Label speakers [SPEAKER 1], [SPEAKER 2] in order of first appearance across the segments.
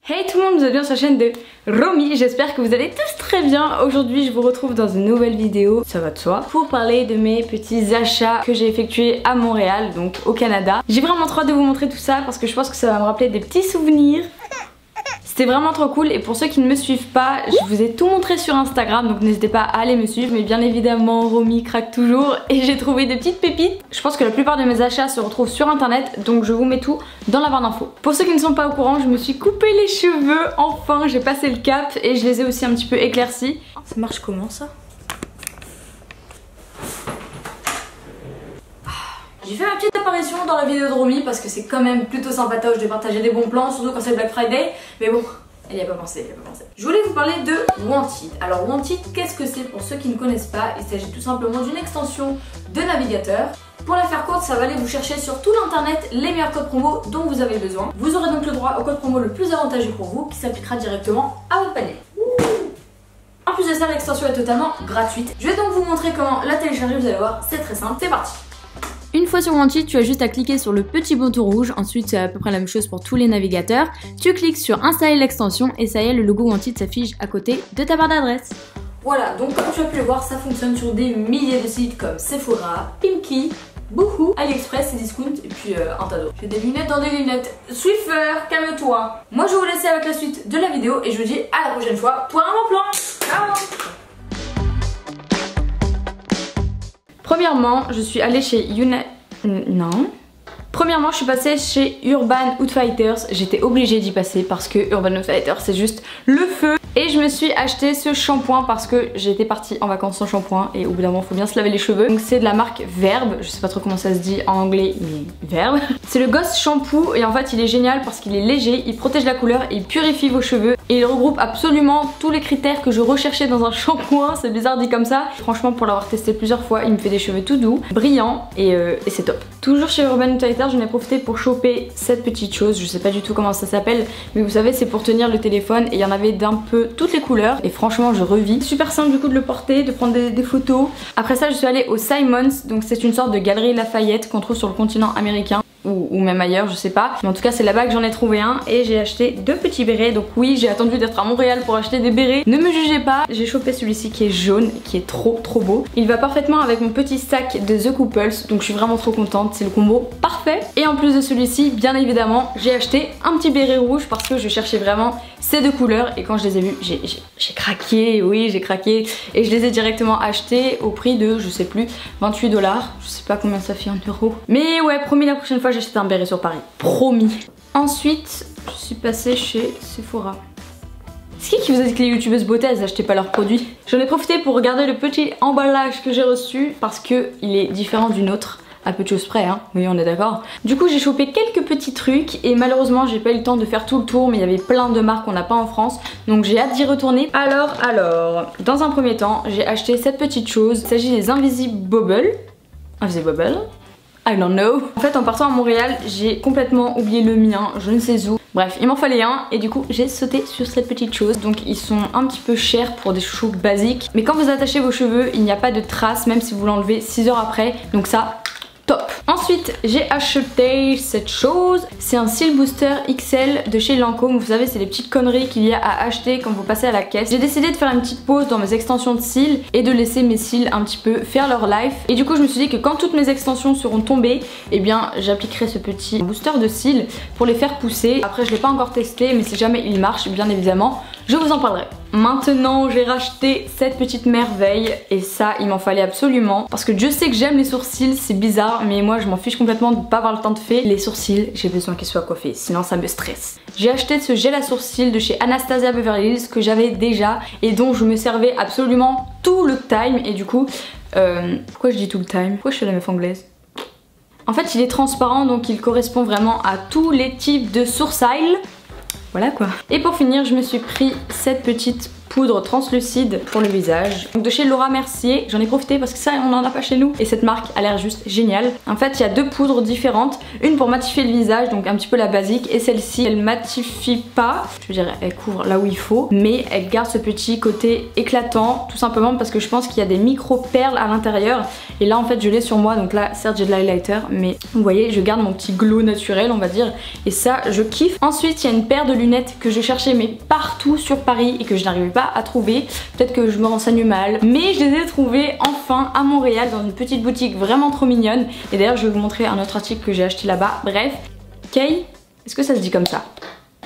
[SPEAKER 1] Hey tout le monde, vous êtes bien sur la chaîne de Romy, j'espère que vous allez tous très bien. Aujourd'hui je vous retrouve dans une nouvelle vidéo, ça va de soi, pour parler de mes petits achats que j'ai effectués à Montréal, donc au Canada. J'ai vraiment trop hâte de vous montrer tout ça parce que je pense que ça va me rappeler des petits souvenirs. C'était vraiment trop cool et pour ceux qui ne me suivent pas, je vous ai tout montré sur Instagram, donc n'hésitez pas à aller me suivre. Mais bien évidemment, Romy craque toujours et j'ai trouvé des petites pépites. Je pense que la plupart de mes achats se retrouvent sur internet, donc je vous mets tout dans la barre d'infos. Pour ceux qui ne sont pas au courant, je me suis coupé les cheveux, enfin j'ai passé le cap et je les ai aussi un petit peu éclaircis. Ça marche comment ça? J'ai fait ma petite apparition dans la vidéo de Romy parce que c'est quand même plutôt sympatoche de partager des bons plans, surtout quand c'est Black Friday. Mais bon, elle y a pas pensé, Je voulais vous parler de Wanted. Alors Wanted, qu'est-ce que c'est pour ceux qui ne connaissent pas? Il s'agit tout simplement d'une extension de navigateur. Pour la faire courte, ça va aller vous chercher sur tout l'internet les meilleurs codes promo dont vous avez besoin. Vous aurez donc le droit au code promo le plus avantageux pour vous qui s'appliquera directement à votre panier. En plus de ça, l'extension est totalement gratuite. Je vais donc vous montrer comment la télécharger, vous allez voir, c'est très simple, c'est parti. Une fois sur Wanted, tu as juste à cliquer sur le petit bouton rouge, ensuite c'est à peu près la même chose pour tous les navigateurs. Tu cliques sur installer l'extension et ça y est, le logo Wanted s'affiche à côté de ta barre d'adresse. Voilà, donc comme tu as pu le voir, ça fonctionne sur des milliers de sites comme Sephora, Pimki, Boohoo, AliExpress, Discount et puis un tas d'autres. J'ai des lunettes dans des lunettes. Swiffer, calme-toi. Moi je vais vous laisser avec la suite de la vidéo et je vous dis à la prochaine fois pour un bon plan. Ciao. Premièrement, je suis allée chez Premièrement, je suis passée chez Urban Outfitters. J'étais obligée d'y passer parce que Urban Outfitters c'est juste le feu. Et je me suis acheté ce shampoing parce que j'étais partie en vacances sans shampoing et au bout d'un moment faut bien se laver les cheveux. Donc c'est de la marque Verbe, je sais pas trop comment ça se dit en anglais mais Verbe. C'est le Ghost Shampoo et en fait il est génial parce qu'il est léger, il protège la couleur, il purifie vos cheveux et il regroupe absolument tous les critères que je recherchais dans un shampoing. C'est bizarre dit comme ça. Franchement pour l'avoir testé plusieurs fois, il me fait des cheveux tout doux, brillants et c'est top. Toujours chez Urban Outfitters, j'en ai profité pour choper cette petite chose, je sais pas du tout comment ça s'appelle, mais vous savez c'est pour tenir le téléphone et il y en avait d'un peu toutes les couleurs et franchement je revis. Super simple du coup de le porter, de prendre des photos. Après ça je suis allée au Simons, donc c'est une sorte de galerie Lafayette qu'on trouve sur le continent américain. Ou même ailleurs, je sais pas. Mais en tout cas c'est là-bas que j'en ai trouvé un et j'ai acheté deux petits bérets. Donc oui, j'ai attendu d'être à Montréal pour acheter des bérets. Ne me jugez pas, j'ai chopé celui-ci qui est jaune, qui est trop beau. Il va parfaitement avec mon petit sac de The Couples, donc je suis vraiment trop contente, c'est le combo parfait. Et en plus de celui-ci, bien évidemment, j'ai acheté un petit béret rouge parce que je cherchais vraiment ces deux couleurs et quand je les ai vus, j'ai craqué, oui j'ai craqué. Et je les ai directement achetés au prix de, je sais plus, 28 $. Je sais pas combien ça fait en euros. Mais ouais, promis la prochaine fois j'achète un béret sur Paris, promis. Ensuite, je suis passée chez Sephora. C'est qui vous a dit que les youtubeuses beauté elles achetaient pas leurs produits? J'en ai profité pour regarder le petit emballage que j'ai reçu parce que il est différent du nôtre. À peu de choses près, hein, oui on est d'accord. Du coup j'ai chopé quelques petits trucs et malheureusement j'ai pas eu le temps de faire tout le tour, mais il y avait plein de marques qu'on n'a pas en France, donc j'ai hâte d'y retourner. Alors, dans un premier temps j'ai acheté cette petite chose, il s'agit des Invisible I don't know. En fait en partant à Montréal j'ai complètement oublié le mien, je ne sais où. Bref, il m'en fallait un et du coup j'ai sauté sur cette petite chose. Donc ils sont un petit peu chers pour des chouchous basiques, mais quand vous attachez vos cheveux il n'y a pas de traces même si vous l'enlevez 6 heures après, donc ça top. Ensuite j'ai acheté cette chose, c'est un cil booster XL de chez Lancôme. Vous savez c'est les petites conneries qu'il y a à acheter quand vous passez à la caisse. J'ai décidé de faire une petite pause dans mes extensions de cils et de laisser mes cils un petit peu faire leur life. Et du coup je me suis dit que quand toutes mes extensions seront tombées, eh bien j'appliquerai ce petit booster de cils pour les faire pousser. Après je l'ai pas encore testé mais si jamais il marche bien évidemment je vous en parlerai. Maintenant j'ai racheté cette petite merveille et ça il m'en fallait absolument parce que Dieu sait que j'aime les sourcils, c'est bizarre mais moi je m'en fiche complètement de pas avoir le temps de faire les sourcils, j'ai besoin qu'ils soient coiffés sinon ça me stresse. J'ai acheté ce gel à sourcils de chez Anastasia Beverly Hills que j'avais déjà et dont je me servais absolument tout le time et du coup pourquoi je dis tout le time? Pourquoi je suis la meuf anglaise? En fait il est transparent donc il correspond vraiment à tous les types de sourcils. Voilà quoi. Et pour finir je me suis pris cette petite poudre translucide pour le visage. Donc de chez Laura Mercier, j'en ai profité parce que ça on en a pas chez nous et cette marque a l'air juste géniale. En fait il y a deux poudres différentes, une pour matifier le visage, donc un petit peu la basique, et celle-ci elle matifie pas, je veux dire elle couvre là où il faut, mais elle garde ce petit côté éclatant, tout simplement parce que je pense qu'il y a des micro perles à l'intérieur et là en fait je l'ai sur moi, donc là certes j'ai de l'highlighter mais vous voyez je garde mon petit glow naturel on va dire et ça je kiffe. Ensuite il y a une paire de lunettes que je cherchais mais partout sur Paris et que je n'arrivais pas à trouver, peut-être que je me renseigne mal, mais je les ai trouvées enfin à Montréal dans une petite boutique vraiment trop mignonne et d'ailleurs je vais vous montrer un autre article que j'ai acheté là-bas. Bref, Kay, est-ce que ça se dit comme ça?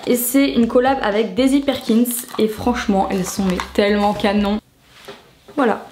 [SPEAKER 1] Et c'est une collab avec Daisy Perkins et franchement elles sont mais tellement canon. Voilà,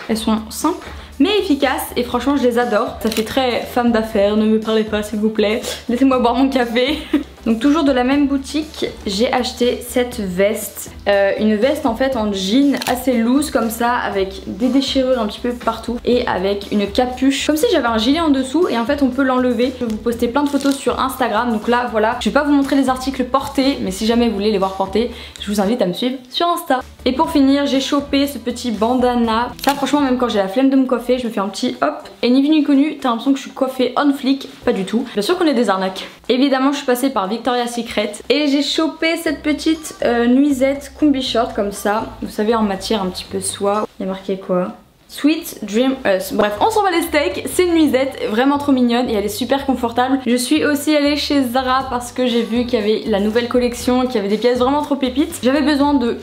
[SPEAKER 1] elles sont simples mais efficaces et franchement je les adore. Ça fait très femme d'affaires, ne me parlez pas s'il vous plaît, laissez-moi boire mon café. Donc toujours de la même boutique, j'ai acheté cette veste. Une veste en fait en jean assez loose comme ça avec des déchirures un petit peu partout et avec une capuche comme si j'avais un gilet en dessous et en fait on peut l'enlever. Je vais vous poster plein de photos sur Instagram, donc là voilà. Je vais pas vous montrer les articles portés mais si jamais vous voulez les voir portés, je vous invite à me suivre sur Insta. Et pour finir j'ai chopé ce petit bandana. Ça franchement même quand j'ai la flemme de me coiffer, je me fais un petit hop et ni vu ni connu, t'as l'impression que je suis coiffée on flic, pas du tout. Bien sûr qu'on est des arnaques. Évidemment je suis passée par Victoria's Secret et j'ai chopé cette petite nuisette combi short comme ça, vous savez en matière un petit peu soie. Il y a marqué quoi? Sweet Dream Us. Bref, on s'en va les steaks, c'est une nuisette vraiment trop mignonne et elle est super confortable. Je suis aussi allée chez Zara parce que j'ai vu qu'il y avait la nouvelle collection, qu'il y avait des pièces vraiment trop pépites. J'avais besoin de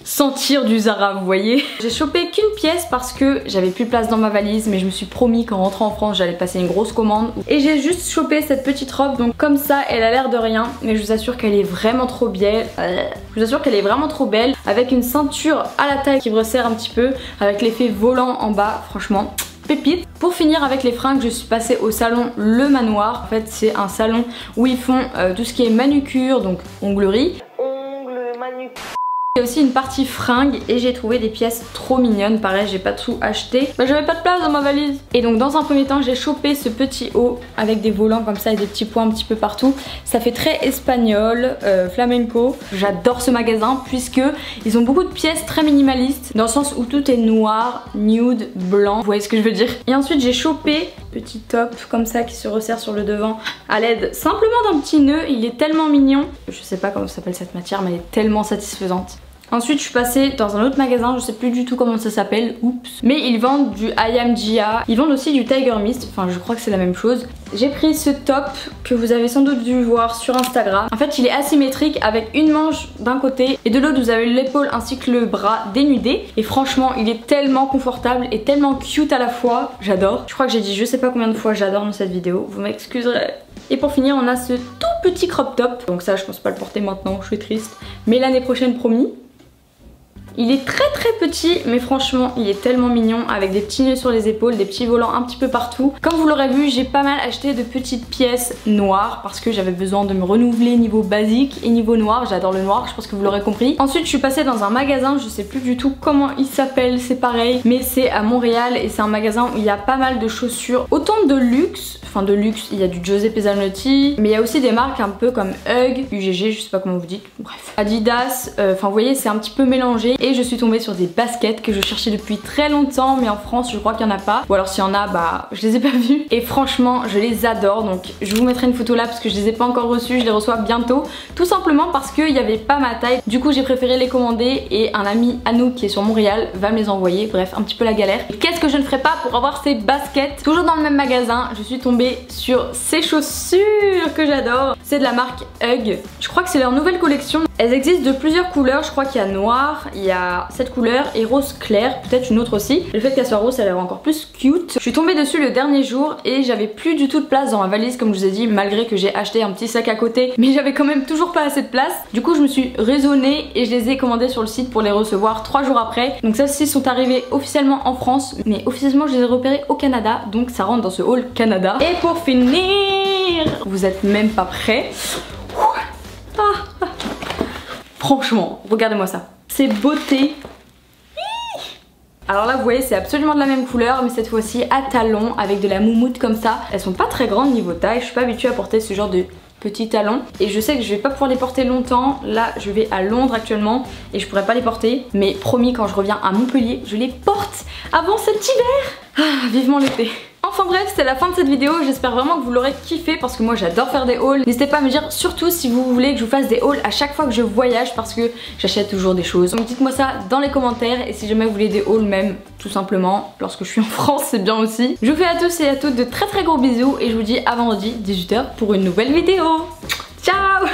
[SPEAKER 1] sentir du Zara, vous voyez. J'ai chopé qu'une pièce parce que j'avais plus de place dans ma valise, mais je me suis promis qu'en rentrant en France j'allais passer une grosse commande. Et j'ai juste chopé cette petite robe, donc comme ça elle a l'air de rien, mais je vous assure qu'elle est vraiment trop belle. Je vous assure qu'elle est vraiment trop belle, avec une ceinture à la taille qui me resserre un petit peu, avec l'effet volant en bas, franchement. Pépite. Pour finir avec les fringues, je suis passée au salon Le Manoir. En fait c'est un salon où ils font tout ce qui est manucure, donc onglerie. Il y a aussi une partie fringues et j'ai trouvé des pièces trop mignonnes. Pareil j'ai pas tout acheté, j'avais pas de place dans ma valise. Et donc dans un premier temps j'ai chopé ce petit haut avec des volants comme ça et des petits points un petit peu partout. Ça fait très espagnol, flamenco. J'adore ce magasin puisque ils ont beaucoup de pièces très minimalistes, dans le sens où tout est noir, nude, blanc, vous voyez ce que je veux dire. Et ensuite j'ai chopé petit top comme ça qui se resserre sur le devant à l'aide simplement d'un petit nœud. Il est tellement mignon, je sais pas comment s'appelle cette matière mais elle est tellement satisfaisante. Ensuite je suis passée dans un autre magasin, je sais plus du tout comment ça s'appelle, oups. Mais ils vendent du I Am Gia, ils vendent aussi du Tiger Mist, enfin je crois que c'est la même chose. J'ai pris ce top que vous avez sans doute dû voir sur Instagram. En fait il est asymétrique avec une manche d'un côté et de l'autre vous avez l'épaule ainsi que le bras dénudé. Et franchement il est tellement confortable et tellement cute à la fois, j'adore. Je crois que j'ai dit je sais pas combien de fois j'adore dans cette vidéo, vous m'excuserez. Et pour finir on a ce tout petit crop top, donc ça je pense pas le porter maintenant, je suis triste. Mais l'année prochaine promis. Il est très petit mais franchement il est tellement mignon avec des petits nœuds sur les épaules, des petits volants un petit peu partout. Comme vous l'aurez vu j'ai pas mal acheté de petites pièces noires parce que j'avais besoin de me renouveler niveau basique et niveau noir. J'adore le noir, je pense que vous l'aurez compris. Ensuite je suis passée dans un magasin, je sais plus du tout comment il s'appelle, c'est pareil, mais c'est à Montréal et c'est un magasin où il y a pas mal de chaussures, autant de luxe, enfin de luxe, il y a du Giuseppe Zanotti, mais il y a aussi des marques un peu comme Hug, UGG, je sais pas comment vous dites, bref, Adidas, enfin vous voyez c'est un petit peu mélangé. Et je suis tombée sur des baskets que je cherchais depuis très longtemps mais en France je crois qu'il n'y en a pas, ou alors s'il y en a bah je les ai pas vues et franchement je les adore. Donc je vous mettrai une photo là parce que je les ai pas encore reçues, je les reçois bientôt, tout simplement parce qu'il n'y avait pas ma taille. Du coup j'ai préféré les commander et un ami à nous qui est sur Montréal va me les envoyer. Bref, un petit peu la galère. Qu'est-ce que je ne ferais pas pour avoir ces baskets? Toujours dans le même magasin je suis tombée sur ces chaussures que j'adore, c'est de la marque Hug. Je crois que c'est leur nouvelle collection, elles existent de plusieurs couleurs, je crois qu'il y a noir, il y a cette couleur et rose clair, peut-être une autre aussi. Le fait qu'elle soit rose, elle a l'air encore plus cute. Je suis tombée dessus le dernier jour et j'avais plus du tout de place dans ma valise comme je vous ai dit, malgré que j'ai acheté un petit sac à côté, mais j'avais quand même toujours pas assez de place. Du coup je me suis raisonnée et je les ai commandées sur le site pour les recevoir 3 jours après. Donc celles-ci sont arrivées officiellement en France, mais officiellement je les ai repérées au Canada, donc ça rentre dans ce haul Canada. Et pour finir, vous êtes même pas prêts. Franchement, regardez-moi ça. C'est beauté. Alors là vous voyez c'est absolument de la même couleur mais cette fois-ci à talons avec de la moumoute comme ça. Elles sont pas très grandes niveau taille, je suis pas habituée à porter ce genre de petits talons et je sais que je vais pas pouvoir les porter longtemps. Là je vais à Londres actuellement et je pourrais pas les porter, mais promis quand je reviens à Montpellier je les porte avant cet hiver. Vivement l'été. Enfin bref, c'est la fin de cette vidéo, j'espère vraiment que vous l'aurez kiffé parce que moi j'adore faire des hauls. N'hésitez pas à me dire surtout si vous voulez que je vous fasse des hauls à chaque fois que je voyage parce que j'achète toujours des choses. Donc dites-moi ça dans les commentaires et si jamais vous voulez des hauls même tout simplement lorsque je suis en France c'est bien aussi. Je vous fais à tous et à toutes de très gros bisous et je vous dis à vendredi 18 h pour une nouvelle vidéo. Ciao!